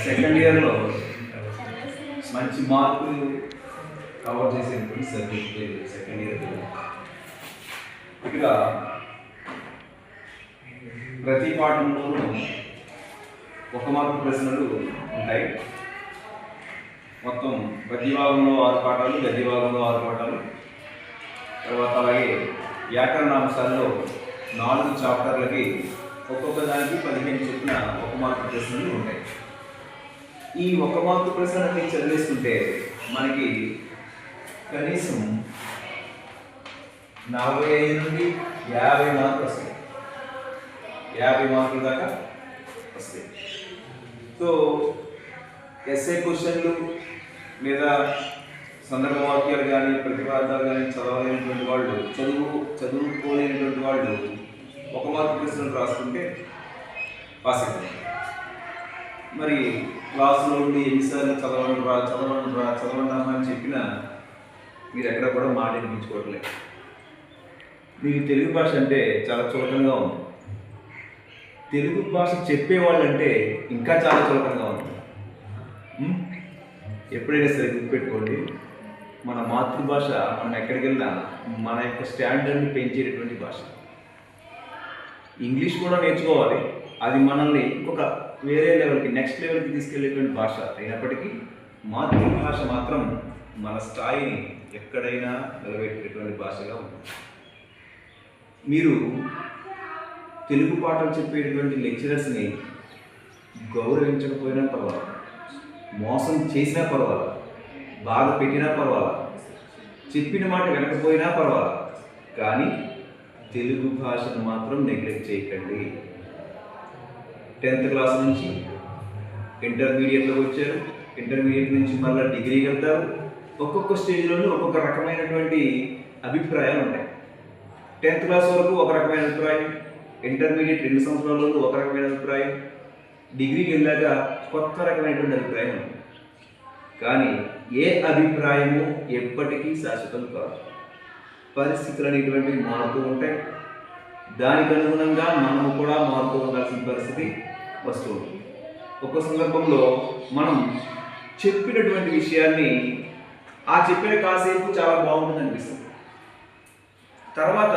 Second ఇయర్లో మంచి మార్కులు కవర్ చేసేటువంటి సబ్జెక్ట్ సెకండ్ ఇయర్. ఇక్కడ ప్రతి పాఠంలోనూ ఒక మార్కు ప్రశ్నలు ఉంటాయి. మొత్తం పద్యభాగంలో 6 పాఠాలు, గద్యభాగంలో 6 పాఠాలు. తర్వాత అలాగే వ్యాకరణ అంశాల్లో 4 చాప్టర్లకి ఒక్కొక్క దానికి 15 చొప్పున 1 మార్కు ప్రశ్నలు ఉంటాయి. ఈ 1 మార్కు ప్రశ్నలన్నీ చదివేస్తుంటే మనకి కనీసం 45 నుండి 50 మార్కులు వస్తాయి. 50 మార్కుల దాకా వస్తాయి. సో ఎస్ఏ క్వశ్చన్లు లేదా సందర్భ వాక్యాలు కానీ ప్రతిపాదాలు కానీ చదవలేనటువంటి వాళ్ళు, చదువుకోలేనటువంటి వాళ్ళు 1 మార్కు ప్రశ్నలు రాసుకుంటే పాస్ అవుతుంది. మరి క్లాసులో ఉండి ఎన్నిసార్లు చదవండి అని చెప్పినా మీరు ఎక్కడ కూడా మాట వినిపించుకోవట్లేదు. మీకు తెలుగు భాష అంటే చాలా చులకనగా ఉంది. తెలుగు భాష చెప్పేవాళ్ళంటే ఇంకా చాలా చులకనగా ఉంది. ఎప్పుడైనా సరే గుర్తుపెట్టుకోండి, మన మాతృభాష మనం ఎక్కడికి వెళ్ళినా మన యొక్క స్టాండర్డ్ని పెంచేటటువంటి భాష. ఇంగ్లీష్ కూడా నేర్చుకోవాలి, అది మనల్ని ఇంకొక వేరే లెవెల్కి, నెక్స్ట్ లెవెల్కి తీసుకెళ్ళేటువంటి భాష అయినప్పటికీ మాతృభాష మాత్రం మన స్థాయిని ఎక్కడైనా నిలబెట్టేటువంటి భాషగా ఉంటుంది. మీరు తెలుగు పాఠాలు చెప్పేటటువంటి లెక్చరర్స్ని గౌరవించకపోయినా పర్వాలేదు, మోసం చేసినా పర్వాలేదు, బాధ పెట్టినా పర్వాలేదు, చెప్పిన మాట వినకపోయినా పర్వాలేదు, కానీ తెలుగు భాషను మాత్రం నెగ్లెక్ట్ చేయకండి. 10th క్లాస్ నుంచి ఇంటర్మీడియట్లోకి వచ్చారు, ఇంటర్మీడియట్ నుంచి మళ్ళీ డిగ్రీకి వెళ్తారు. ఒక్కొక్క స్టేజ్లోనూ ఒక్కొక్క రకమైనటువంటి అభిప్రాయాలు ఉంటాయి. 10th క్లాస్ వరకు ఒక రకమైన అభిప్రాయం, ఇంటర్మీడియట్ 2 సంవత్సరాలలో ఒక రకమైన అభిప్రాయం, డిగ్రీకి వెళ్ళాక కొత్త రకమైనటువంటి అభిప్రాయం ఉంటుంది. కానీ ఏ అభిప్రాయము ఎప్పటికీ శాశ్వతం కాదు. పరిస్థితులు అనేటువంటివి మారుతూ ఉంటాయి. దానికి అనుగుణంగా మనము కూడా మారుతూ ఉండాల్సిన పరిస్థితి వస్తూ ఉంటుంది. ఒక సందర్భంలో మనం చెప్పినటువంటి విషయాన్ని ఆ చెప్పిన కాసేపు చాలా బాగుంటుంది అనిపిస్తుంది, తర్వాత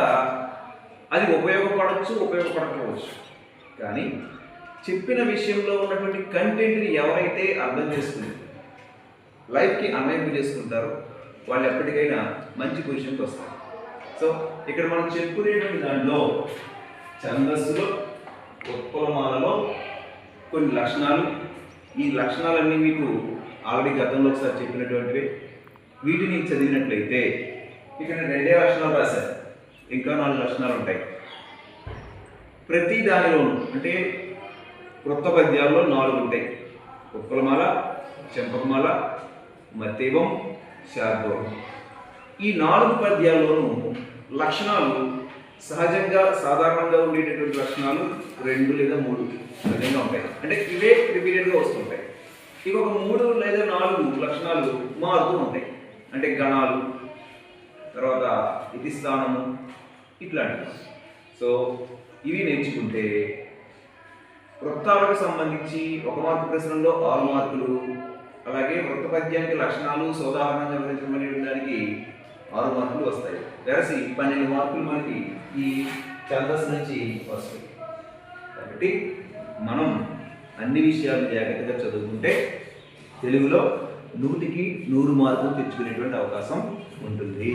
అది ఉపయోగపడవచ్చు, ఉపయోగపడకపోవచ్చు. కానీ చెప్పిన విషయంలో ఉన్నటువంటి కంటెంట్ని ఎవరైతే అర్థం చేసుకుని లైఫ్కి అన్వయింపు చేసుకుంటారో వాళ్ళు ఎప్పటికైనా మంచి పొజిషన్కి వస్తారు. సో ఇక్కడ మనం చెప్పుకునేటువంటి దాంట్లో ఛందస్సులో, ఉత్పలమాలలో కొన్ని లక్షణాలు, ఈ లక్షణాలన్నీ మీకు ఆల్రెడీ గతంలో ఒకసారి చెప్పినటువంటివి. వీటిని చదివినట్లయితే ఇక్కడ 2 లక్షణాలు రాశారు, ఇంకా 4 లక్షణాలు ఉంటాయి. ప్రతి దానిలోనూ అంటే క్రొత్త పద్యాల్లో 4 ఉంటాయి: ఉత్పలమాల, చెంపకమాల, మత్తేవం, శార్దూలం. ఈ 4 పద్యాల్లోనూ లక్షణాలు సహజంగా సాధారణంగా ఉండేటటువంటి లక్షణాలు 2 లేదా 3 సహజంగా ఉంటాయి. అంటే ఇవే రిపీటెడ్గా వస్తుంటాయి. ఇక ఒక 3 లేదా 4 లక్షణాలు మారుతూ ఉంటాయి. అంటే గణాలు, తర్వాత ఇతి స్థానము, ఇట్లాంటివి. సో ఇవి నేర్చుకుంటే వృత్తాలకు సంబంధించి 1 మార్కు ప్రశ్నలో 6 మార్కులు, అలాగే వృత్త పద్యానికి లక్షణాలు సోదాహరణంగా వివరించబడి దానికి 6 మార్కులు వస్తాయి. వెరసి 12 మార్కులు మనకి ఈ ఛందస్సు నుంచి వస్తాయి. కాబట్టి మనం అన్ని విషయాలు జాగ్రత్తగా చదువుకుంటే తెలుగులో 100కి 100 మార్కులు తెచ్చుకునేటువంటి అవకాశం ఉంటుంది.